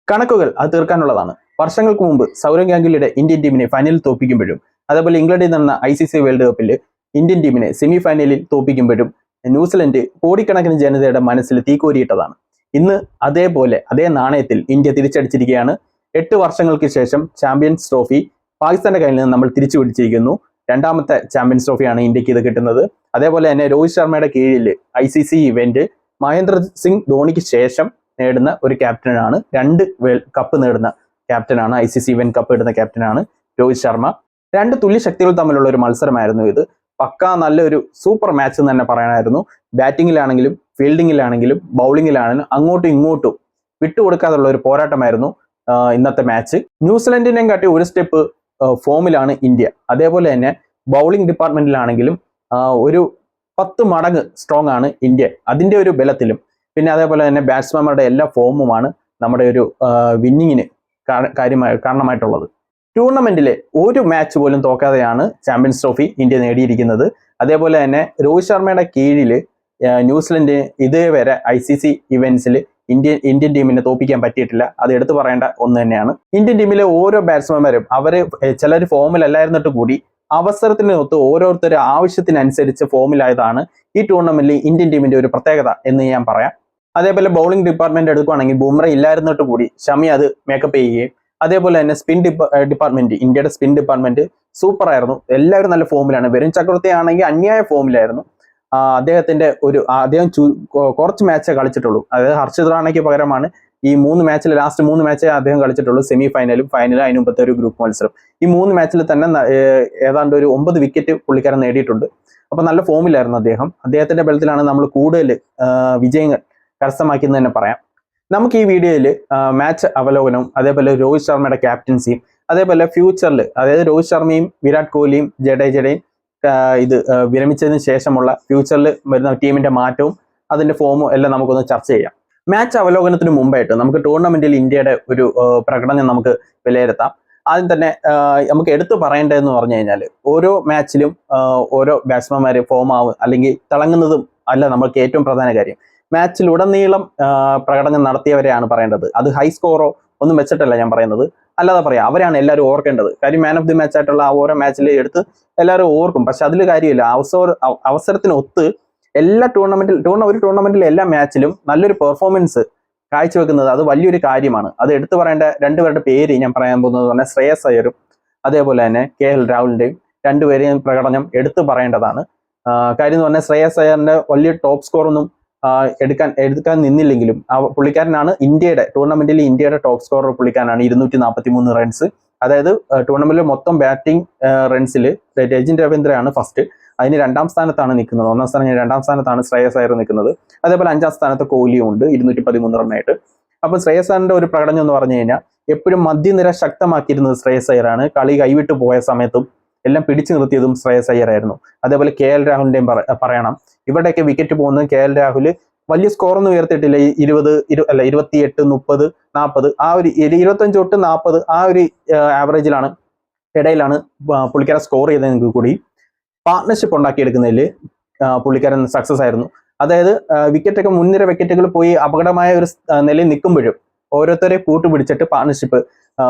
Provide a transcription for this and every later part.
കണക്കുകൾ അത് തീർക്കാനുള്ളതാണ്. വർഷങ്ങൾക്ക് മുമ്പ് സൗരവ് ഗാംഗുലിയുടെ ഇന്ത്യൻ ടീമിനെ ഫൈനലിൽ തോൽപ്പിക്കുമ്പോഴും അതേപോലെ ഇംഗ്ലണ്ടിൽ നടന്ന ICC വേൾഡ് കപ്പിൽ ഇന്ത്യൻ ടീമിനെ സെമി ഫൈനലിൽ തോൽപ്പിക്കുമ്പോഴും ന്യൂസിലൻഡ് കോടിക്കണക്കിന് ജനതയുടെ മനസ്സിൽ തീക്കോരിയിട്ടതാണ്. ഇന്ന് അതേപോലെ അതേ നാണയത്തിൽ ഇന്ത്യ തിരിച്ചടിച്ചിരിക്കുകയാണ്. 8 വർഷങ്ങൾക്ക് ശേഷം ചാമ്പ്യൻസ് ട്രോഫി പാകിസ്ഥാന്റെ കയ്യിൽ നിന്ന് നമ്മൾ തിരിച്ചു പിടിച്ചിരിക്കുന്നു. രണ്ടാമത്തെ ചാമ്പ്യൻസ് ട്രോഫിയാണ് ഇന്ത്യക്ക് ഇത് കിട്ടുന്നത്. അതേപോലെ തന്നെ രോഹിത് ശർമ്മയുടെ കീഴിൽ ICC ഇവന്റ് മഹേന്ദ്ര സിംഗ് ധോണിക്ക് ശേഷം നേടുന്ന ഒരു ക്യാപ്റ്റനാണ്. 2 വേൾഡ് കപ്പ് നേടുന്ന ക്യാപ്റ്റനാണ്. ICC ഇവന്റ് കപ്പ് ഇടുന്ന ക്യാപ്റ്റനാണ് രോഹിത് ശർമ്മ. 2 തുല്യ ശക്തികൾ തമ്മിലുള്ള ഒരു മത്സരമായിരുന്നു ഇത്. പക്ക നല്ലൊരു സൂപ്പർ മാച്ച് എന്ന് തന്നെ പറയാനായിരുന്നു. ബാറ്റിങ്ങിലാണെങ്കിലും ഫീൽഡിങ്ങിലാണെങ്കിലും ബൗളിങ്ങിലാണെങ്കിലും അങ്ങോട്ടും ഇങ്ങോട്ടും വിട്ടുകൊടുക്കാതുള്ള ഒരു പോരാട്ടമായിരുന്നു ഇന്നത്തെ മാച്ച്. ന്യൂസിലൻഡിനെയും കാട്ടി ഒരു സ്റ്റെപ്പ് ഫോമിലാണ് ഇന്ത്യ. അതേപോലെ തന്നെ ബൗളിംഗ് ഡിപ്പാർട്ട്മെന്റിലാണെങ്കിലും ഒരു 10 മടങ്ങ് സ്ട്രോങ് ആണ് ഇന്ത്യ. അതിന്റെ ഒരു ബലത്തിലും പിന്നെ അതേപോലെ തന്നെ ബാറ്റ്സ്മാൻമാരുടെ എല്ലാ ഫോമുമാണ് നമ്മുടെ ഒരു വിന്നിങ്ങിന് കാരണമായിട്ടുള്ളത്. ടൂർണമെന്റിലെ ഒരു മാച്ച് പോലും തോക്കാതെയാണ് ചാമ്പ്യൻസ് ട്രോഫി ഇന്ത്യ നേടിയിരിക്കുന്നത്. അതേപോലെ തന്നെ രോഹിത് ശർമ്മയുടെ കീഴിൽ ന്യൂസിലൻഡ് ഇതേവരെ ICC ഇവന്റ്സിൽ ഇന്ത്യൻ ടീമിനെ തോൽപ്പിക്കാൻ പറ്റിയിട്ടില്ല. അത് എടുത്തു പറയേണ്ട ഒന്ന് തന്നെയാണ്. ഇന്ത്യൻ ടീമിലെ ഓരോ ബാറ്റ്സ്മാൻമാരും ചിലർ ഫോമിലല്ലായിരുന്നിട്ട് കൂടി അവസരത്തിനൊത്ത് ഓരോരുത്തരുടെ ആവശ്യത്തിനനുസരിച്ച് ഫോമിലായതാണ് ഈ ടൂർണമെന്റിൽ ഇന്ത്യൻ ടീമിന്റെ ഒരു പ്രത്യേകത എന്ന് ഞാൻ പറയാം. അതേപോലെ ബൗളിംഗ് ഡിപ്പാർട്ട്മെന്റ് എടുക്കുകയാണെങ്കിൽ ബുംറ ഇല്ലായിരുന്നിട്ട് കൂടി ഷമി അത് മേക്കപ്പ് ചെയ്യുകയും അതേപോലെ തന്നെ സ്പിൻ ഡിപ്പാർട്ട്മെന്റ് ഇന്ത്യയുടെ സ്പിൻ ഡിപ്പാർട്ട്മെന്റ് സൂപ്പർ ആയിരുന്നു. എല്ലാവരും നല്ല ഫോമിലാണ്. വരുൺ ചക്രവർത്തി ആണെങ്കിൽ അന്യായ ഫോമിലായിരുന്നു. അദ്ദേഹം കുറച്ച് മാച്ചേ കളിച്ചിട്ടുള്ളൂ. അതായത് ഹർഷിത് റാണയ്ക്ക് പകരമാണ് ഈ ലാസ്റ്റ് 3 മാച്ചേ അദ്ദേഹം കളിച്ചിട്ടുള്ളൂ. സെമി ഫൈനലും ഫൈനലും അതിന് മുമ്പത്തെ ഒരു ഗ്രൂപ്പ് മത്സരം. ഈ 3 മാച്ചിൽ തന്നെ ഏതാണ്ട് ഒരു 9 വിക്കറ്റ് പുള്ളിക്കാരൻ നേടിയിട്ടുണ്ട്. അപ്പൊ നല്ല ഫോമിലായിരുന്നു അദ്ദേഹം. അദ്ദേഹത്തിന്റെ ബലത്തിലാണ് നമ്മൾ കൂടുതൽ വിജയങ്ങൾ കരസ്ഥമാക്കിയെന്ന് തന്നെ പറയാം. നമുക്ക് ഈ വീഡിയോയിൽ മാച്ച് അവലോകനവും അതേപോലെ രോഹിത് ശർമ്മയുടെ ക്യാപ്റ്റൻസിയും അതേപോലെ ഫ്യൂച്ചറിൽ അതായത് രോഹിത് ശർമ്മയും വിരാട് കോഹ്ലിയും ജഡേജയുടെയും വിരമിച്ചതിന് ശേഷമുള്ള ഫ്യൂച്ചറിൽ വരുന്ന ടീമിന്റെ മാറ്റവും അതിന്റെ ഫോമും എല്ലാം നമുക്കൊന്ന് ചർച്ച ചെയ്യാം. മാച്ച് അവലോകനത്തിന് മുമ്പായിട്ട് നമുക്ക് ടൂർണമെന്റിൽ ഇന്ത്യയുടെ ഒരു പ്രകടനം നമുക്ക് വിലയിരുത്താം. ആദ്യം തന്നെ നമുക്ക് എടുത്തു പറയേണ്ടതെന്ന് പറഞ്ഞു കഴിഞ്ഞാൽ ഓരോ മാച്ചിലും ഓരോ ബാറ്റ്സ്മാൻമാർ ഫോം ആവും അല്ലെങ്കിൽ തിളങ്ങുന്നതും അല്ല നമുക്ക് ഏറ്റവും പ്രധാന കാര്യം. മാച്ചിലുടനീളം പ്രകടനം നടത്തിയവരെയാണ് പറയേണ്ടത്. അത് ഹൈ സ്കോറോ ഒന്നും വെച്ചിട്ടല്ല ഞാൻ പറയുന്നത്. അല്ലാതെ പറയാം, അവരാണ് എല്ലാവരും ഓർക്കേണ്ടത്. കാര്യം മാൻ ഓഫ് ദി മാച്ച് ആയിട്ടുള്ള ആ ഓരോ മാച്ചിൽ എടുത്ത് എല്ലാവരും ഓർക്കും. പക്ഷെ അതിൽ കാര്യമില്ല. അവസരത്തിനൊത്ത് എല്ലാ ഒരു ടൂർണമെന്റിലെ എല്ലാ മാച്ചിലും നല്ലൊരു പെർഫോമൻസ് കാഴ്ചവെക്കുന്നത് അത് വലിയൊരു കാര്യമാണ്. അത് എടുത്തു പറയേണ്ട 2 പേരുടെ പേര് ഞാൻ പറയാൻ പോകുന്നത് പറഞ്ഞാൽ ശ്രേയസ് അയ്യരും അതേപോലെ തന്നെ KL രാഹുലിന്റെയും 2 പേരെയും പ്രകടനം എടുത്തു പറയേണ്ടതാണ്. കാര്യം എന്ന് പറഞ്ഞാൽ ശ്രേയസ് അയ്യറിന്റെ വലിയ ടോപ്പ് സ്കോർ ഒന്നും എടുക്കാൻ നിന്നില്ലെങ്കിലും പുള്ളിക്കാരനാണ് ടൂർണമെന്റിൽ ഇന്ത്യയുടെ ടോപ്പ് സ്കോറർ. പുള്ളിക്കാരനാണ് 243 റൺസ്. അതായത് ടൂർണമെന്റിൽ മൊത്തം ബാറ്റിംഗ് റൺസിൽ രജിൻ രവീന്ദ്രയാണ് ഫസ്റ്റ്. അതിന് 2ാം സ്ഥാനത്താണ് നിൽക്കുന്നത്. 1ാം സ്ഥാനം 2ാം സ്ഥാനത്താണ് ശ്രേയസ് അയ്യർ നിൽക്കുന്നത്. അതേപോലെ 5ാം സ്ഥാനത്ത് കോഹ്ലിയും ഉണ്ട് 213 റണ്ണായിട്ട്. അപ്പൊ ശ്രേയസ് അയ്യറിന്റെ ഒരു പ്രകടനം എന്ന് പറഞ്ഞു കഴിഞ്ഞാൽ എപ്പോഴും മധ്യനിര ശക്തമാക്കിയിരുന്നത് ശ്രേയസ് അയ്യറാണ്. കളി കൈവിട്ടു പോയ സമയത്തും എല്ലാം പിടിച്ചു നിർത്തിയതും ശ്രേയസ് അയ്യറായിരുന്നു. അതേപോലെ KL രാഹുലിന്റെയും പറയണം. ഇവിടെയൊക്കെ വിക്കറ്റ് പോകുന്നത് KL രാഹുൽ വലിയ സ്കോറൊന്നും ഉയർത്തിയിട്ടില്ല. 28, 30, 40 ആ ഒരു 25 തൊട്ട് 40 ആ ഒരു ആവറേജിലാണ് ഇടയിലാണ് പുള്ളിക്കാരൻ സ്കോർ ചെയ്തതെങ്കിൽ കൂടി പാർട്ട്ണർഷിപ്പ് ഉണ്ടാക്കിയെടുക്കുന്നതിൽ പുള്ളിക്കാരൻ സക്സസ് ആയിരുന്നു. അതായത് മുൻനിര വിക്കറ്റുകൾ പോയി അപകടമായ ഒരു നിലയിൽ നിൽക്കുമ്പോഴും ഓരോരുത്തരെ കൂട്ടുപിടിച്ചിട്ട് പാർട്ട്ണർഷിപ്പ്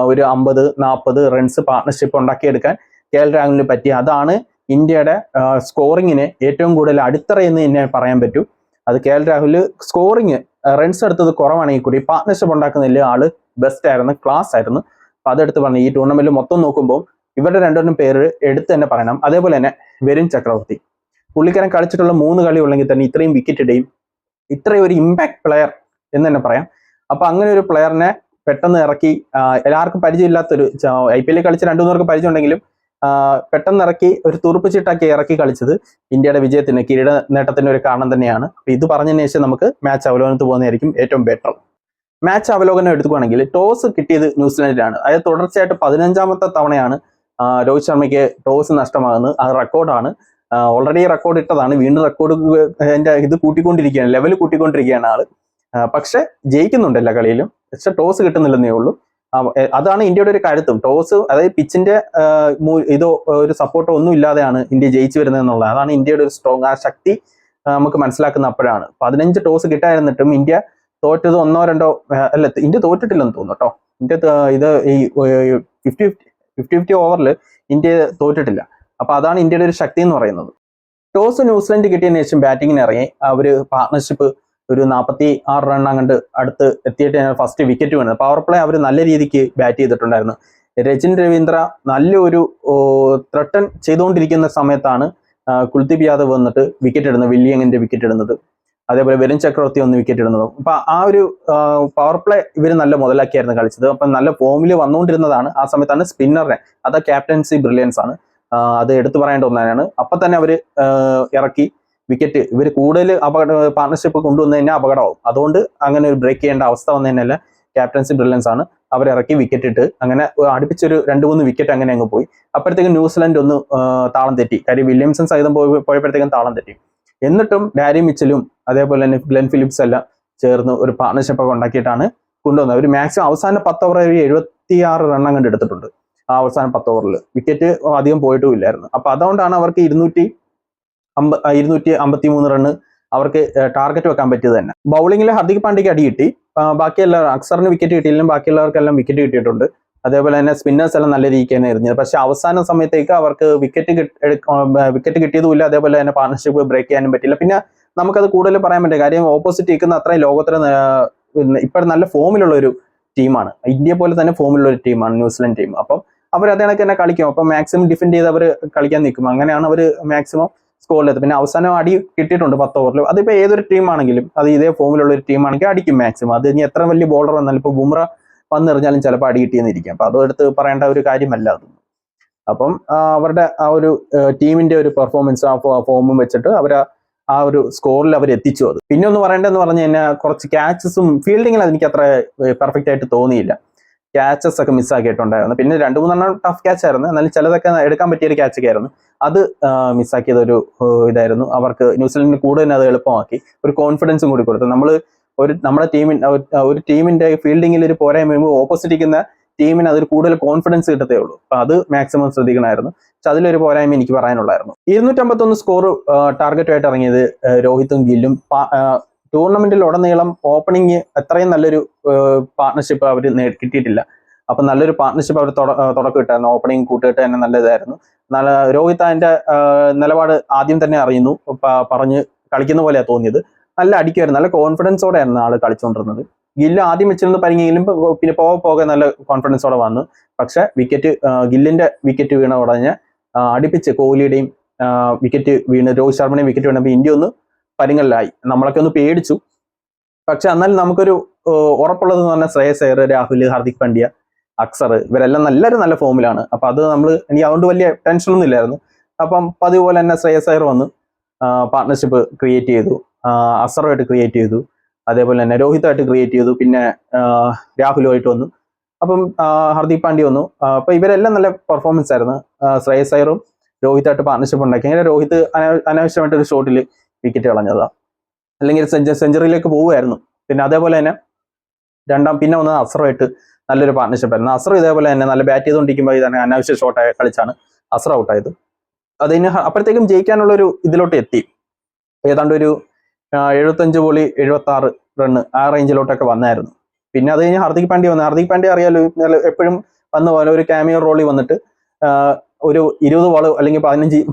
ഒരു 50-40 റൺസ് പാർട്ട്ണർഷിപ്പ് ഉണ്ടാക്കിയെടുക്കാൻ KL രാഹുലിന് പറ്റി. അതാണ് ഇന്ത്യയുടെ സ്കോറിങ്ങിന് ഏറ്റവും കൂടുതൽ അടിത്തറയെന്ന് തന്നെ പറയാൻ പറ്റൂ. അത് KL രാഹുൽ സ്കോറിങ് റൺസ് എടുത്തത് കുറവാണെങ്കിൽ കൂടി പാർട്ട്ണർഷിപ്പ് ഉണ്ടാക്കുന്നതിൽ ആള് ബെസ്റ്റ് ആയിരുന്നു, ക്ലാസ് ആയിരുന്നു. അപ്പൊ അതെടുത്ത് പറഞ്ഞു. ഈ ടൂർണമെന്റിൽ മൊത്തം നോക്കുമ്പോൾ ഇവരുടെ 2 പേര് എടുത്ത് തന്നെ പറയണം. അതേപോലെ തന്നെ വരുൺ ചക്രവർത്തി പുള്ളിക്കാരൻ കളിച്ചിട്ടുള്ള 3 കളി ഉള്ളെങ്കിൽ തന്നെ ഇത്രയും വിക്കറ്റ് ഇടുകയും ഇത്രയും ഒരു ഇമ്പാക്ട് പ്ലെയർ എന്ന് തന്നെ പറയാം. അപ്പൊ അങ്ങനെ ഒരു പ്ലെയറിനെ പെട്ടെന്ന് ഇറക്കി എല്ലാവർക്കും പരിചയമില്ലാത്തൊരു IPL കളിച്ച് 2-3 പേർക്ക് പരിചയം ഉണ്ടെങ്കിലും പെട്ടെന്ന് ഇറക്കി ഒരു തുറുപ്പിച്ചിട്ടാക്കി ഇറക്കി കളിച്ചത് ഇന്ത്യയുടെ വിജയത്തിന് കിരീട നേട്ടത്തിന് ഒരു കാരണം തന്നെയാണ്. അപ്പൊ ഇത് പറഞ്ഞതിന് ശേഷം നമുക്ക് മാച്ച് അവലോകനത്തിൽ പോകുന്നതായിരിക്കും ഏറ്റവും ബെറ്റർ. മാച്ച് അവലോകനം എടുക്കുകയാണെങ്കിൽ ടോസ് കിട്ടിയത് ന്യൂസിലൻഡിനാണ്. അതായത് തുടർച്ചയായിട്ട് 15ാമത്തെ തവണയാണ് രോഹിത് ശർമ്മയ്ക്ക് ടോസ് നഷ്ടമാകുന്നത്. അത് റെക്കോർഡാണ്. ഓൾറെഡി റെക്കോർഡ് ഇട്ടതാണ്. വീണ്ടും റെക്കോർഡ് ഇത് കൂട്ടിക്കൊണ്ടിരിക്കുകയാണ്, ലെവൽ കൂട്ടിക്കൊണ്ടിരിക്കുകയാണ് ആള്. പക്ഷെ ജയിക്കുന്നുണ്ട് എല്ലാ കളിയിലും. പക്ഷെ ടോസ് കിട്ടുന്നില്ലെന്നേ ഉള്ളൂ. അതാണ് ഇന്ത്യയുടെ ഒരു കരുത്തും. ടോസ് അതായത് പിച്ചിന്റെ ഇതോ ഒരു സപ്പോർട്ടോ ഒന്നും ഇല്ലാതെയാണ് ഇന്ത്യ ജയിച്ചു വരുന്നത് എന്നുള്ളത്. അതാണ് ഇന്ത്യയുടെ ഒരു സ്ട്രോങ്. ആ ശക്തി നമുക്ക് മനസ്സിലാക്കുന്ന അപ്പോഴാണ്. 15 ടോസ് കിട്ടായിരുന്നിട്ടും ഇന്ത്യ തോറ്റത് ഒന്നോ രണ്ടോ അല്ല, ഇന്ത്യ തോറ്റിട്ടില്ലെന്ന് തോന്നുന്നു കേട്ടോ. ഇന്ത്യ ഇത് ഈ 50-50 ഓവറിൽ ഇന്ത്യ തോറ്റിട്ടില്ല. അപ്പൊ അതാണ് ഇന്ത്യയുടെ ഒരു ശക്തി എന്ന് പറയുന്നത്. ടോസ് ന്യൂസിലൻഡ് കിട്ടിയതിനു ശേഷം ബാറ്റിങ്ങിന് ഇറങ്ങി അവര് പാർട്ണർഷിപ്പ് ഒരു 46 റൺ അങ്ങോട്ട് അടുത്ത് എത്തിയിട്ട് ഫസ്റ്റ് വിക്കറ്റ് വീണത്. പവർ പ്ലേ അവർ നല്ല രീതിക്ക് ബാറ്റ് ചെയ്തിട്ടുണ്ടായിരുന്നു. രചിൻ രവീന്ദ്ര നല്ലൊരു ത്രട്ടൺ ചെയ്തുകൊണ്ടിരിക്കുന്ന സമയത്താണ് കുൽദീപ് യാദവ് വന്നിട്ട് വിക്കറ്റ് ഇടുന്നത്, വില്യങ്ങിന്റെ വിക്കറ്റ് ഇടുന്നത്. അതേപോലെ വരുൺ ചക്രവർത്തി ഒന്ന് വിക്കറ്റ് ഇടുന്നത്. അപ്പൊ ആ ഒരു പവർ പ്ലേ ഇവർ നല്ല മുതലാക്കിയായിരുന്നു കളിച്ചത്. അപ്പൊ നല്ല ഫോമിൽ വന്നുകൊണ്ടിരുന്നതാണ്. ആ സമയത്താണ് സ്പിന്നറിനെ, അത് ക്യാപ്റ്റൻസി ബ്രില്യൻസ് ആണ്, അത് എടുത്തു പറയേണ്ട ഒന്നാണ്. അപ്പൊ തന്നെ അവര് ഇറക്കി വിക്കറ്റ്. ഇവർ കൂടുതൽ പാർട്ണർഷിപ്പ് കൊണ്ടുവന്നു കഴിഞ്ഞാൽ അപകടമാവും. അതുകൊണ്ട് അങ്ങനെ ഒരു ബ്രേക്ക് ചെയ്യേണ്ട അവസ്ഥ വന്നു കഴിഞ്ഞാൽ ക്യാപ്റ്റൻസി ബ്രില്യൻസ് ആണ്, അവരിറക്കി വിക്കറ്റ് ഇട്ട് അങ്ങനെ അടുപ്പിച്ചൊരു 2-3 വിക്കറ്റ് അങ്ങനെ അങ്ങ് പോയി. അപ്പോഴത്തേക്കും ന്യൂസിലൻഡ് ഒന്ന് താളം തെറ്റി. കാര്യം വില്യംസൺ സഹിതം പോയപ്പോഴത്തേക്കും താളം തെറ്റി. എന്നിട്ടും ഡാരി മിച്ചലും അതേപോലെ തന്നെ ഗ്ലെൻ ഫിലിപ്സ് എല്ലാം ചേർന്ന് ഒരു പാർട്ണർഷിപ്പ് ഒക്കെ ഉണ്ടാക്കിയിട്ടാണ് കൊണ്ടുവന്നത്. ഒരു മാക്സിമം അവസാന 10 ഓവർ 76 റൺ അങ്ങോട്ട് എടുത്തിട്ടുണ്ട്. ആ അവസാന 10 ഓവറിൽ വിക്കറ്റ് അധികം പോയിട്ടും ഇല്ലായിരുന്നു. അപ്പൊ അതുകൊണ്ടാണ് അവർക്ക് 253 റണ്ണ് അവർക്ക് ടാർഗറ്റ് വെക്കാൻ പറ്റിയത് തന്നെ. ബൗളിംഗിൽ ഹർദിക് പാണ്ഡ്യയ്ക്ക് അടി കിട്ടി. ബാക്കിയെല്ലാം അക്സറിന് വിക്കറ്റ് കിട്ടിയില്ലെങ്കിലും ബാക്കിയുള്ളവർക്കെല്ലാം വിക്കറ്റ് കിട്ടിയിട്ടുണ്ട്. അതേപോലെ തന്നെ സ്പിന്നേഴ്സ് എല്ലാം നല്ല രീതിക്ക് തന്നെ എറിഞ്ഞത്. പക്ഷെ അവസാന സമയത്തേക്ക് അവർക്ക് വിക്കറ്റ് കിട്ടിയതുമില്ല. അതേപോലെ തന്നെ പാർട്ണർഷിപ്പ് ബ്രേക്ക് ചെയ്യാനും പറ്റില്ല. പിന്നെ നമുക്കത് കൂടുതൽ പറയാൻ പറ്റില്ല. കാര്യം ഓപ്പോസിറ്റ് നിൽക്കുന്ന അത്രയും ലോകത്തിന് ഇപ്പോഴും നല്ല ഫോമിലുള്ള ഒരു ടീമാണ്. ഇന്ത്യ പോലെ തന്നെ ഫോമിലുള്ള ഒരു ടീമാണ് ന്യൂസിലൻഡ് ടീം. അപ്പം അവർ അതേ കണക്ക് തന്നെ കളിക്കും. അപ്പം മാക്സിമം ഡിഫെൻഡ് ചെയ്ത് അവർ കളിക്കാൻ നിൽക്കും. അങ്ങനെയാണ് അവർ മാക്സിമം സ്കോറിലെത്തും. പിന്നെ അവസാനം അടി കിട്ടിയിട്ടുണ്ട് 10 ഓവറിൽ. അതിപ്പോ ഏതൊരു ടീമാണെങ്കിലും അത് ഇതേ ഫോമിലുള്ള ഒരു ടീമാണെങ്കിൽ അടിക്കും മാക്സിമം. അത് ഇനി എത്ര വലിയ ബോളർ വന്നാലും ഇപ്പൊ ബുംറ വന്നെറിഞ്ഞാലും ചിലപ്പോൾ അടി കിട്ടിയെന്നിരിക്കും. അപ്പൊ അതും എടുത്ത് പറയേണ്ട ഒരു കാര്യമല്ല അത്. അപ്പം അവരുടെ ആ ഒരു ടീമിന്റെ ഒരു പെർഫോമൻസ് ആ ഫോമും വെച്ചിട്ട് അവർ ആ ഒരു സ്കോറിൽ അവർ എത്തിച്ചു. അത് പിന്നെ ഒന്ന് പറയേണ്ടതെന്ന് പറഞ്ഞു കഴിഞ്ഞാൽ കുറച്ച് ക്യാച്ചസും ഫീൽഡിങ്ങിൽ എനിക്ക് അത്ര പെർഫെക്റ്റ് ആയിട്ട് തോന്നിയില്ല. ക്യാച്ചസ് ഒക്കെ മിസ്സാക്കിയിട്ടുണ്ടായിരുന്നു. പിന്നെ 2-3 ടഫ് ക്യാച്ച് ആയിരുന്നു, എന്നാലും ചിലതൊക്കെ എടുക്കാൻ പറ്റിയ ഒരു ക്യാച്ചൊക്കെ ആയിരുന്നു. അത് മിസ്സാക്കിയത് ഒരു ഇതായിരുന്നു. അവർക്ക് ന്യൂസിലൻഡിന് കൂടുതൽ അത് എളുപ്പമാക്കി, ഒരു കോൺഫിഡൻസും കൂടി കൊടുത്തു. നമ്മുടെ ടീമിന്റെ ഫീൽഡിങ്ങിൽ ഒരു പോരായ്മ വരുമ്പോൾ ഓപ്പോസിറ്റ് ഇരിക്കുന്ന ടീമിന് അതൊരു കൂടുതൽ കോൺഫിഡൻസ് കിട്ടത്തേ ഉള്ളൂ. അപ്പൊ അത് മാക്സിമം ശ്രദ്ധിക്കണമായിരുന്നു. പക്ഷെ അതിലൊരു പോരായ്മ എനിക്ക് പറയാനുള്ളായിരുന്നു. 251 സ്കോർ ടാർഗറ്റുമായിട്ട് ഇറങ്ങിയത് രോഹിത്തും ഗില്ലും. ടൂർണമെന്റിൽ ഉടനീളം ഓപ്പണിംഗ് അത്രയും നല്ലൊരു പാർട്ണർഷിപ്പ് അവർ കിട്ടിയിട്ടില്ല. അപ്പൊ നല്ലൊരു പാർട്ണർഷിപ്പ് അവർ തുടക്കം ഇട്ടായിരുന്നു. ഓപ്പണിംഗ് കൂട്ടുകെട്ട് തന്നെ നല്ലതായിരുന്നു. രോഹിത് അതിന്റെ നിലപാട് ആദ്യം തന്നെ അറിയുന്നു, പറഞ്ഞ് കളിക്കുന്ന പോലെയാണ് തോന്നിയത്. നല്ല അടിക്കുമായിരുന്നു, നല്ല കോൺഫിഡൻസോടെയായിരുന്നു ആള് കളിച്ചുകൊണ്ടിരുന്നത്. ഗില്ല് ആദ്യം വെച്ചിരുന്ന് പരിങ്ങിയിലും പിന്നെ പോകെ നല്ല കോൺഫിഡൻസോടെ വന്നു. പക്ഷെ ഗില്ലിന്റെ വിക്കറ്റ് വീണ ഉടനെ അടുപ്പിച്ച് കോഹ്ലിയുടെയും വിക്കറ്റ് വീണ് രോഹിത് ശർമ്മയുടെയും വിക്കറ്റ് വീണപ്പോൾ ഇന്ത്യ ഒന്ന് പരിങ്ങലിലായി. നമ്മളൊക്കെ ഒന്ന് പേടിച്ചു. പക്ഷെ എന്നാലും നമുക്കൊരു ഉറപ്പുള്ളതെന്ന് പറഞ്ഞാൽ ശ്രേയസ് അയ്യർ, രാഹുൽ, ഹാർദിക് പാണ്ഡ്യ, അക്സർ ഇവരെല്ലാം എല്ലാവരും നല്ല ഫോമിലാണ്. അപ്പൊ അത് എനിക്ക് അതുകൊണ്ട് വലിയ ടെൻഷനൊന്നും ഇല്ലായിരുന്നു. അപ്പം അതുപോലെ തന്നെ ശ്രേയസ് അയ്യർ വന്ന് പാർട്ണർഷിപ്പ് ക്രിയേറ്റ് ചെയ്തു, അസറുമായിട്ട് ക്രിയേറ്റ് ചെയ്തു, അതേപോലെ തന്നെ രോഹിതായിട്ട് ക്രിയേറ്റ് ചെയ്തു, പിന്നെ രാഹുലുമായിട്ട് വന്നു. അപ്പം ഹർദിക് പാണ്ഡ്യ വന്നു. അപ്പൊ ഇവരെല്ലാം നല്ല പെർഫോമൻസ് ആയിരുന്നു. ശ്രേയസ് അയ്യറും രോഹിതായിട്ട് പാർട്ണർഷിപ്പ് ഉണ്ടാക്കി. അങ്ങനെ രോഹിത് അനാവശ്യമായിട്ട് ഒരു ഷോട്ടിൽ വിക്കറ്റ് കളഞ്ഞതാ, അല്ലെങ്കിൽ സെഞ്ചുറിയിലേക്ക് പോവുമായിരുന്നു. പിന്നെ അതേപോലെ തന്നെ പിന്നെ വന്നത് അസറുമായിട്ട് നല്ലൊരു പാർട്ണർഷിപ്പ് ആയിരുന്നു. അസർ ഇതേപോലെ തന്നെ നല്ല ബാറ്റ് ചെയ്തുകൊണ്ടിരിക്കുമ്പോൾ തന്നെ അനാവശ്യ ഷോട്ട് കളിച്ചാണ് അസർ ഔട്ടായത്. അതിന് അപ്പോഴത്തേക്കും ജയിക്കാനുള്ള ഒരു ഇതിലോട്ട് എത്തി. ഏതാണ്ട് ഒരു 75 ബോളി 76 റണ്ണ് ആ റേഞ്ചിലോട്ടൊക്കെ വന്നായിരുന്നു. പിന്നെ അത് കഴിഞ്ഞ് ഹർദിക് പാണ്ഡ്യ വന്നു. ഹർദിക് പാണ്ഡ്യ അറിയാലോ, എപ്പോഴും വന്ന പോലെ ഒരു ക്യാമിയോ റോളിൽ വന്നിട്ട് ഒരു 20 ബോൾ അല്ലെങ്കിൽ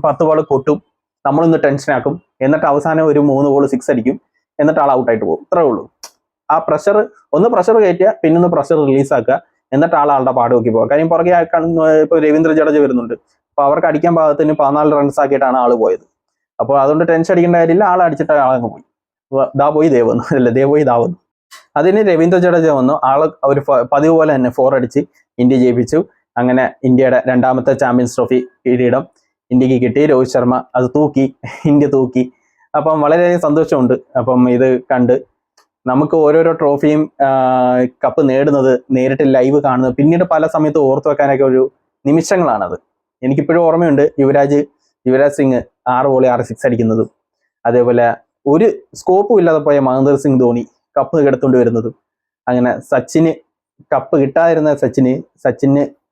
10 ബോൾ കൊട്ടും, നമ്മളൊന്ന് ടെൻഷനാക്കും, എന്നിട്ട് അവസാനം ഒരു 3 ബോൾ 6 അടിക്കും, എന്നിട്ട് ആൾ ഔട്ടായിട്ട് പോകും. ഇത്രേ ഉള്ളൂ. ആ പ്രഷർ കയറ്റുക, പിന്നൊന്ന് പ്രഷർ റിലീസാക്കുക, എന്നിട്ട് ആളുടെ പാട് നോക്കി പോകുക. കാര്യം പുറകെ ഇപ്പൊ രവീന്ദ്ര ജഡേജ വരുന്നുണ്ട്. അപ്പൊ അവർക്ക് അടിക്കാൻ പാകത്തിന് 14 റൺസ് ആക്കിയിട്ടാണ് ആള് പോയത്. അപ്പോൾ അതുകൊണ്ട് ടെൻഷൻ അടിക്കേണ്ട കാര്യമില്ല. ആൾ അടിച്ചിട്ട് ആളങ്ങ് പോയി. ദാ വന്നു. അതിന് രവീന്ദ്ര ജഡേജ വന്നു. ആള് ഒരു പതിവ് പോലെ തന്നെ 4 അടിച്ച് ഇന്ത്യ ജയിപ്പിച്ചു. അങ്ങനെ ഇന്ത്യയുടെ 2ാമത്തെ ചാമ്പ്യൻസ് ട്രോഫി കിരീടം ഇന്ത്യക്ക് കിട്ടി. രോഹിത് ശർമ്മ അത് ഇന്ത്യ തൂക്കി. അപ്പം വളരെയധികം സന്തോഷമുണ്ട്. അപ്പം ഇത് കണ്ട് നമുക്ക് ഓരോരോ ട്രോഫിയും കപ്പ് നേടുന്നത് നേരിട്ട് ലൈവ് കാണുന്നത് പിന്നീട് പല സമയത്ത് ഓർത്തു വെക്കാനൊക്കെ ഒരു നിമിഷങ്ങളാണത്. എനിക്കിപ്പോഴും ഓർമ്മയുണ്ട് യുവരാജ് സിംഗ് 6 ബോളി 6 6 അടിക്കുന്നതും, അതേപോലെ ഒരു സ്കോപ്പും ഇല്ലാതെ പോയ മഹേന്ദ്ര സിംഗ് ധോണി കപ്പ് എടുത്തുകൊണ്ട് വരുന്നതും, അങ്ങനെ സച്ചിന് കപ്പ് കിട്ടാതിരുന്ന സച്ചിന്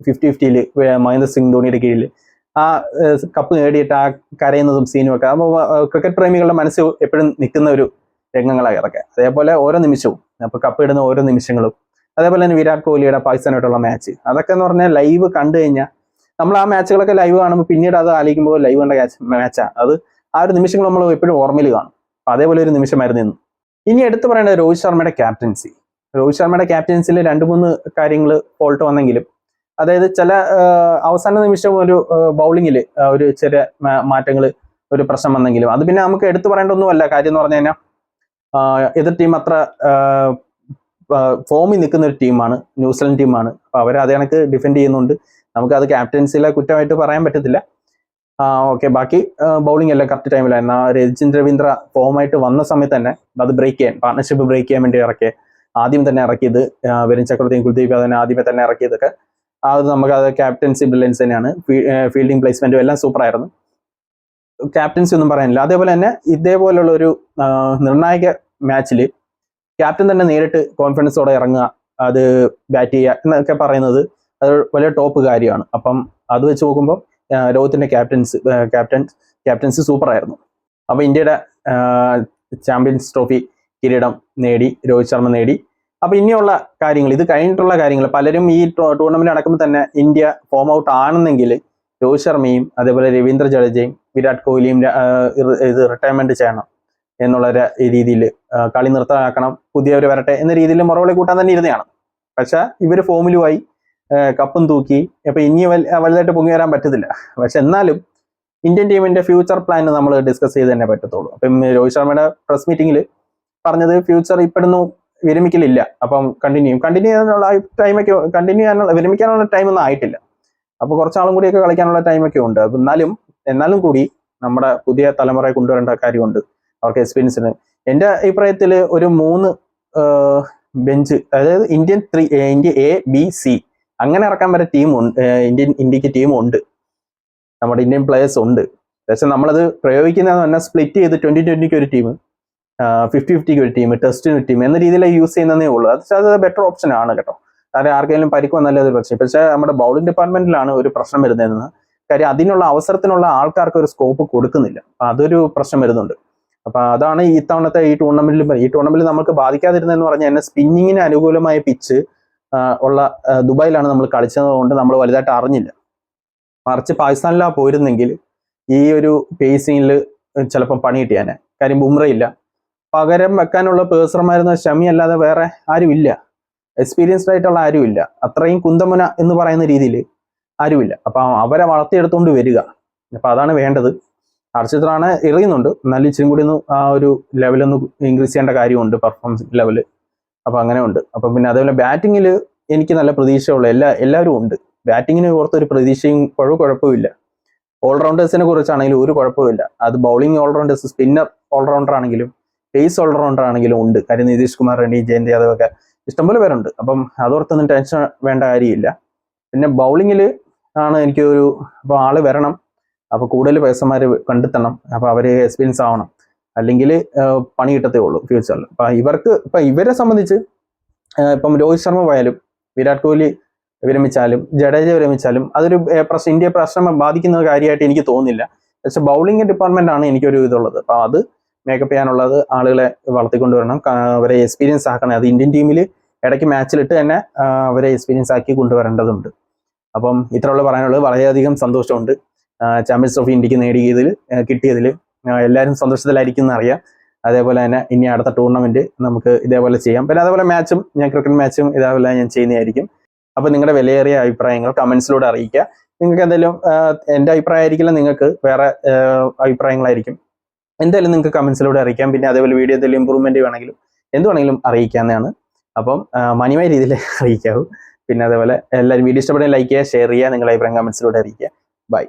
50-50 മഹേന്ദ്ര സിംഗ് ധോണിയുടെ കീഴിൽ ആ കപ്പ് നേടിയിട്ട് ആ കരയുന്നതും സീനും ഒക്കെ. അപ്പോൾ ക്രിക്കറ്റ് പ്രേമികളുടെ മനസ്സ് എപ്പോഴും നിൽക്കുന്ന ഒരു രംഗങ്ങളായി ഇറക്കുക. അതേപോലെ ഓരോ നിമിഷവും അപ്പോൾ കപ്പ് ഇടുന്ന ഓരോ നിമിഷങ്ങളും, അതേപോലെ തന്നെ വിരാട് കോഹ്ലിയുടെ പാകിസ്ഥാനായിട്ടുള്ള മാച്ച്, അതൊക്കെ എന്ന് പറഞ്ഞാൽ ലൈവ് കണ്ടു കഴിഞ്ഞാൽ നമ്മൾ ആ മാച്ചുകളൊക്കെ ലൈവ് കാണുമ്പോൾ പിന്നീട് അത് ആലോചിക്കുമ്പോൾ ലൈവ് കണ്ട മാച്ചാണ് അത്. ആ ഒരു നിമിഷങ്ങൾ നമ്മൾ എപ്പോഴും ഓർമ്മയിൽ കാണും. അപ്പോൾ അതേപോലെ ഒരു നിമിഷമായിരുന്നു ഇന്ന്. ഇനി എടുത്തു പറയേണ്ടത് രോഹിത് ശർമ്മയുടെ ക്യാപ്റ്റൻസി. രോഹിത് ശർമ്മയുടെ ക്യാപ്റ്റൻസിൽ 2-3 കാര്യങ്ങൾ ഫോൾട്ട് വന്നെങ്കിലും, അതായത് ചില അവസാന നിമിഷം ഒരു ബൗളിങ്ങിൽ ഒരു ചെറിയ മാറ്റങ്ങൾ, ഒരു പ്രശ്നം വന്നെങ്കിലും അത് പിന്നെ നമുക്ക് എടുത്തു പറയേണ്ടതൊന്നുമല്ല. കാര്യം എന്ന് പറഞ്ഞു കഴിഞ്ഞാൽ എതിർ ടീം അത്ര ഫോമിൽ നിൽക്കുന്ന ഒരു ടീമാണ്, ന്യൂസിലൻഡ് ടീമാണ്. അപ്പോൾ അവർ അത് കണക്ക് ഡിഫെൻഡ് ചെയ്യുന്നുണ്ട്. നമുക്കത് ക്യാപ്റ്റൻസിലെ കുറ്റമായിട്ട് പറയാൻ പറ്റത്തില്ല. ഓക്കെ, ബാക്കി ബൗളിംഗ് എല്ലാം കറക്റ്റ് ടൈമിലായിരുന്നു. രജിൻ രവീന്ദ്ര ഫോമായിട്ട് വന്ന സമയത്ത് തന്നെ അത് ബ്രേക്ക് ചെയ്യാൻ, പാർട്ണർഷിപ്പ് ബ്രേക്ക് ചെയ്യാൻ വേണ്ടി ആദ്യം തന്നെ ഇറക്കിയത് വരുൺ ചക്രവർത്തിയും കുൽദീപ് യാദവിനെ ആദ്യമേ തന്നെ ഇറക്കിയതൊക്കെ അത് നമുക്കത് ക്യാപ്റ്റൻസി ബ്രില്യൻസ് തന്നെയാണ്. ഫീൽഡിംഗ് പ്ലേസ്മെന്റും എല്ലാം സൂപ്പറായിരുന്നു. ക്യാപ്റ്റൻസി ഒന്നും പറയാനില്ല. അതേപോലെ തന്നെ ഇതേപോലുള്ള ഒരു നിർണായക മാച്ചിൽ ക്യാപ്റ്റൻ തന്നെ നേരിട്ട് കോൺഫിഡൻസോടെ ഇറങ്ങുക, അത് ബാറ്റ് ചെയ്യുക എന്നൊക്കെ പറയുന്നത് അത് വലിയ ടോപ്പ് കാര്യമാണ്. അപ്പം അത് വെച്ച് നോക്കുമ്പോൾ രോഹിത്തിന്റെ ക്യാപ്റ്റൻസി സൂപ്പറായിരുന്നു. അപ്പോൾ ഇന്ത്യയുടെ ചാമ്പ്യൻസ് ട്രോഫി കിരീടം നേടി രോഹിത് ശർമ്മ നേടി. അപ്പോൾ ഇനിയുള്ള കാര്യങ്ങൾ, ഇത് കഴിഞ്ഞിട്ടുള്ള കാര്യങ്ങൾ, പലരും ഈ ടൂർണമെന്റ് നടക്കുമ്പോൾ തന്നെ ഇന്ത്യ ഫോം ഔട്ട് ആണെന്നെങ്കിൽ രോഹിത് ശർമ്മയും അതേപോലെ രവീന്ദ്ര ജഡേജയും വിരാട് കോഹ്ലിയും ഇത് റിട്ടയർമെന്റ് ചെയ്യണം എന്നുള്ള രീതിയിൽ, കളി നിർത്തലാക്കണം, പുതിയവർ വരട്ടെ എന്ന രീതിയിൽ മറുപടി കൂട്ടാൻ തന്നെ ഇരുന്നതാണ്. പക്ഷെ ഇവർ ഫോമിലുമായി കപ്പും തൂക്കി. അപ്പൊ ഇനി വലുതായിട്ട് പൊങ്ങി വരാൻ പറ്റത്തില്ല. പക്ഷെ എന്നാലും ഇന്ത്യൻ ടീമിന്റെ ഫ്യൂച്ചർ പ്ലാൻ നമ്മൾ ഡിസ്കസ് ചെയ്ത് തന്നെ പറ്റത്തുള്ളൂ. അപ്പം രോഹിത് ശർമ്മയുടെ പ്രസ് മീറ്റിംഗിൽ പറഞ്ഞത് ഫ്യൂച്ചർ ഇപ്പോഴൊന്നും വിരമിക്കലില്ല, അപ്പം കണ്ടിന്യൂ ചെയ്യാനുള്ള ടൈമൊക്കെ, വിരമിക്കാനുള്ള ടൈമൊന്നും ആയിട്ടില്ല. അപ്പോൾ കുറച്ചാളും കൂടിയൊക്കെ കളിക്കാനുള്ള ടൈമൊക്കെ ഉണ്ട്. അപ്പം എന്നാലും കൂടി നമ്മുടെ പുതിയ തലമുറയെ കൊണ്ടുവരേണ്ട കാര്യമുണ്ട്. അവർക്ക് എക്സ്പീരിയൻസിന് എൻ്റെ അഭിപ്രായത്തിൽ ഒരു 3 ബെഞ്ച്, അതായത് ഇന്ത്യ A, B, C അങ്ങനെ ഇറക്കാൻ വരെ ഇന്ത്യക്ക് ടീമുണ്ട്, നമ്മുടെ ഇന്ത്യൻ പ്ലേയേഴ്സ് ഉണ്ട്. പക്ഷെ നമ്മളത് പ്രയോഗിക്കുന്നതെന്ന് പറഞ്ഞാൽ സ്പ്ലിറ്റ് ചെയ്ത് 2020 ഒരു ടീം, 50-50 ഒരു ടീം, ടെസ്റ്റിന് ഒരു ടീം എന്ന രീതിയിൽ യൂസ് ചെയ്യുന്നതേ ഉള്ളൂ. അത് ബെറ്റർ ഓപ്ഷൻ ആണ് കേട്ടോ. കാരണം ആർക്കെങ്കിലും പരിക്ക് വന്നാലും അത് പ്രശ്നം. പക്ഷേ നമ്മുടെ ബൗളിംഗ് ഡിപ്പാർട്ട്മെന്റിലാണ് ഒരു പ്രശ്നം വരുന്നതെന്ന്. കാര്യം അതിനുള്ള അവസരത്തിനുള്ള ആൾക്കാർക്ക് ഒരു സ്കോപ്പ് കൊടുക്കുന്നില്ല. അപ്പം അതൊരു പ്രശ്നം വരുന്നുണ്ട്. അപ്പൊ അതാണ് ഇത്തവണത്തെ ഈ ടൂർണമെന്റിൽ നമുക്ക് ബാധിക്കാതിരുന്നതെന്ന് പറഞ്ഞാൽ തന്നെ സ്പിന്നിങ്ങിന് അനുകൂലമായ പിച്ച് ഉള്ള ദുബായിലാണ് നമ്മൾ കളിച്ചത് കൊണ്ട് നമ്മൾ വലുതായിട്ട് അറിഞ്ഞില്ല. മറിച്ച് പാകിസ്ഥാനിലാണ് പോയിരുന്നെങ്കിൽ ഈ ഒരു പേസിങ്ങിൽ ചിലപ്പം പണി കിട്ടിയാനെ. കാര്യം ബുംറയില്ല, പകരം വെക്കാനുള്ള പേസർമാരുന്ന ഷമി അല്ലാതെ വേറെ ആരുമില്ല, എക്സ്പീരിയൻസ്ഡ് ആയിട്ടുള്ള ആരുമില്ല, അത്രയും കുന്തമുന എന്ന് പറയുന്ന രീതിയിൽ ആരുമില്ല. അപ്പൊ അവരെ വളർത്തിയെടുത്തുകൊണ്ട് വരിക. അപ്പൊ അതാണ് വേണ്ടത്. ഹർഷിത്റാണ് എറിയുന്നുണ്ട്, എന്നാലും ഇച്ചിരി കൂടി ഒന്ന് ആ ഒരു ലെവലൊന്ന് ഇൻക്രീസ് ചെയ്യേണ്ട കാര്യമുണ്ട്, പെർഫോമൻസ് ലെവല്. അപ്പൊ അങ്ങനെ ഉണ്ട്. അപ്പൊ പിന്നെ അതേപോലെ ബാറ്റിങ്ങിൽ എനിക്ക് നല്ല പ്രതീക്ഷയുള്ള എല്ലാവരും ഉണ്ട്. ബാറ്റിങ്ങിന് ഓർത്തൊരു പ്രതീക്ഷയും കുഴപ്പമില്ല. ഓൾറൗണ്ടേഴ്സിനെ കുറിച്ചാണെങ്കിലും ഒരു കുഴപ്പമില്ല. അത് ബൗളിംഗ് ഓൾറൗണ്ടേഴ്സ്, സ്പിന്നർ ഓൾറൗണ്ടർ ആണെങ്കിലും പേസ് ഓൾറൗണ്ടർ ആണെങ്കിലും ഉണ്ട്. കാര്യം നിതീഷ് കുമാർ റെഡ്ഡി, ജയന്ത് യാദവ് ഒക്കെ ഇഷ്ടംപോലെ പേരുണ്ട്. അപ്പം അതോർത്തൊന്നും ടെൻഷൻ വേണ്ട കാര്യമില്ല. പിന്നെ ബൗളിങ്ങിൽ ആണ് എനിക്കൊരു, അപ്പോൾ ആള് വരണം, അപ്പോൾ കൂടുതൽ പേഴ്സന്മാർ കണ്ടെത്തണം, അപ്പോൾ അവര് എക്സ്പീരിയൻസ് ആവണം, അല്ലെങ്കിൽ പണി കിട്ടത്തേ ഉള്ളൂ ഫ്യൂച്ചറിൽ. ഇപ്പം ഇവരെ സംബന്ധിച്ച് ഇപ്പം രോഹിത് ശർമ്മ പോയാലും വിരാട് കോഹ്ലി വിരമിച്ചാലും ജഡേജ വിരമിച്ചാലും അതൊരു ഇന്ത്യ പ്രശ്നം ബാധിക്കുന്ന കാര്യമായിട്ട് എനിക്ക് തോന്നുന്നില്ല. പക്ഷെ ബൗളിംഗ് ഡിപ്പാർട്ട്മെന്റ് ആണ് എനിക്കൊരു ഇതുള്ളത്. അപ്പോൾ അത് മേക്കപ്പ് ചെയ്യാനുള്ളത് ആളുകളെ വളർത്തിക്കൊണ്ടുവരണം, അവരെ എക്സ്പീരിയൻസ് ആക്കണം. അത് ഇന്ത്യൻ ടീമിൽ ഇടയ്ക്ക് മാച്ചിലിട്ട് തന്നെ അവരെ എക്സ്പീരിയൻസ് ആക്കി കൊണ്ടുവരേണ്ടതുണ്ട്. അപ്പം ഇത്രയുള്ള പറയാനുള്ളത്. വളരെയധികം സന്തോഷമുണ്ട് ചാമ്പ്യൻസ് ട്രോഫി ഇന്ത്യക്ക് കിട്ടിയതിൽ. എല്ലാവരും സന്തോഷത്തിലായിരിക്കും എന്നറിയാം. അതേപോലെ തന്നെ ഇനി അടുത്ത ടൂർണമെന്റ് നമുക്ക് ഇതേപോലെ ചെയ്യാം. പിന്നെ അതേപോലെ ഞാൻ ക്രിക്കറ്റ് മാച്ചും ഇതേപോലെ ഞാൻ ചെയ്യുന്നതായിരിക്കും. അപ്പോൾ നിങ്ങളുടെ വിലയേറിയ അഭിപ്രായങ്ങൾ കമന്റ്സിലൂടെ അറിയിക്കുക. നിങ്ങൾക്ക് എന്തെങ്കിലും എൻ്റെ അഭിപ്രായം ആയിരിക്കില്ല, നിങ്ങൾക്ക് വേറെ അഭിപ്രായങ്ങളായിരിക്കും. എന്തായാലും നിങ്ങൾക്ക് കമന്റ്സിലൂടെ അറിയിക്കാം. പിന്നെ അതേപോലെ വീഡിയോ എന്തെങ്കിലും ഇമ്പ്രൂവ്മെന്റ് വേണമെങ്കിലും എന്തുവേണമെങ്കിലും അറിയിക്കാവുന്നതാണ്. അപ്പം മാന്യമായ രീതിയിൽ അറിയിക്കാവൂ. പിന്നെ അതേപോലെ എല്ലാവരും വീഡിയോ ഇഷ്ടപ്പെടുന്ന ലൈക്ക് ചെയ്യുക, ഷെയർ ചെയ്യുക, നിങ്ങളുടെ അഭിപ്രായം കമന്റ്സിലൂടെ അറിയിക്കുക. ബൈ.